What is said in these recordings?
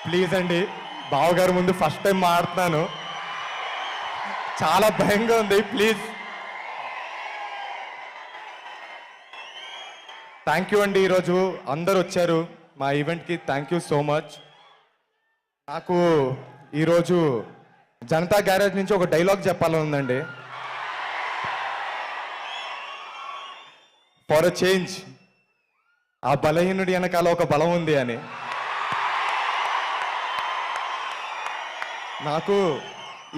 Please అండి, బావగారు ముందు ఫస్ట్ టైం మాడుతున్నాను, చాలా భయంగా ఉంది. ప్లీజ్. థ్యాంక్ యూ అండి. ఈరోజు అందరు వచ్చారు మా ఈవెంట్కి. Thank you so much. నాకు ఈరోజు జనతా గ్యారేజ్ నుంచి ఒక డైలాగ్ చెప్పాలని ఉందండి. ఫర్ అ చేంజ్, ఆ బలహీనుడి వెనకాల ఒక బలం ఉంది అని. నాకు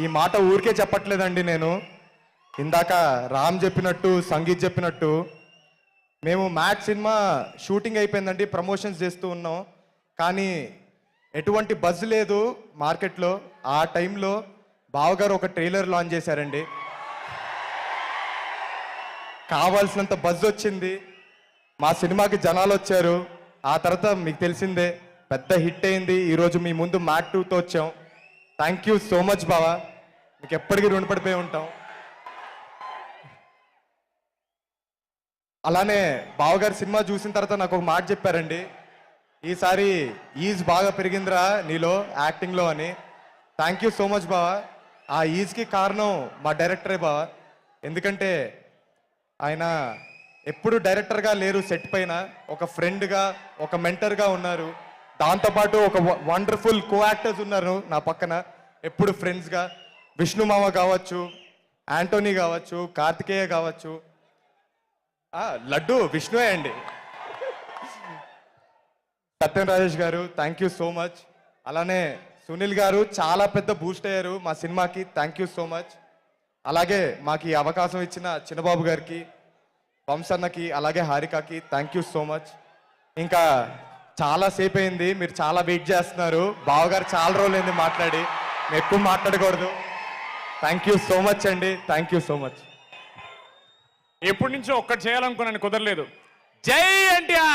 ఈ మాట ఊరికే చెప్పట్లేదండి. నేను ఇందాక రామ్ చెప్పినట్టు, సంగీత్ చెప్పినట్టు, మేము మ్యాచ్ సినిమా షూటింగ్ అయిపోయిందండి, ప్రమోషన్స్ చేస్తూ ఉన్నాం. కానీ ఎటువంటి బజ్ లేదు మార్కెట్లో. ఆ టైంలో బావగారు ఒక ట్రైలర్ లాంచ్ చేశారండి. కావాల్సినంత బజ్ వచ్చింది, మా సినిమాకి జనాలు వచ్చారు. ఆ తర్వాత మీకు తెలిసిందే, పెద్ద హిట్ అయింది. ఈరోజు మీ ముందు మ్యాట్ 2తో వచ్చాం. థ్యాంక్ యూ సో మచ్ బావా, మీకు ఎప్పటికీ రుణపడిపోయి ఉంటాం. అలానే బావగారు సినిమా చూసిన తర్వాత నాకు ఒక మాట చెప్పారండి, ఈసారి ఈజ్ బాగా పెరిగిందిరా నీలో యాక్టింగ్లో అని. థ్యాంక్ యూ సో మచ్ బావా. ఆ ఈజ్కి కారణం మా డైరెక్టరే బావా. ఎందుకంటే ఆయన ఎప్పుడు డైరెక్టర్గా లేరు, సెట్ పైన ఒక ఫ్రెండ్గా, ఒక మెంటర్గా ఉన్నారు. దాంతోపాటు ఒక వండర్ఫుల్ కో యాక్టర్స్ ఉన్నారు నా పక్కన, ఎప్పుడు ఫ్రెండ్స్గా. విష్ణు మామ కావచ్చు, యాంటోనీ కావచ్చు, కార్తికేయ కావచ్చు, లడ్డు విష్ణువే అండి. సత్యం రాజేష్ గారు, థ్యాంక్ యూ సో మచ్. అలానే సునీల్ గారు చాలా పెద్ద బూస్ట్ అయ్యారు మా సినిమాకి. Thank you so much. అలాగే మాకు ఈ అవకాశం ఇచ్చిన చిన్నబాబు గారికి, వంశన్నకి, అలాగే హారికకి థ్యాంక్ యూ సో మచ్. ఇంకా చాలా సేపు అయింది, మీరు చాలా వెయిట్ చేస్తున్నారు. బావగారు చాలా రోజులైంది మాట్లాడి, మేము ఎక్కువ మాట్లాడకూడదు. థ్యాంక్ యూ సో మచ్ అండి. Thank you so much. ఎప్పటి నుంచో ఒక్కటి చేయాలనుకున్నాను, కుదరలేదు. జై ఎన్టీఆర్.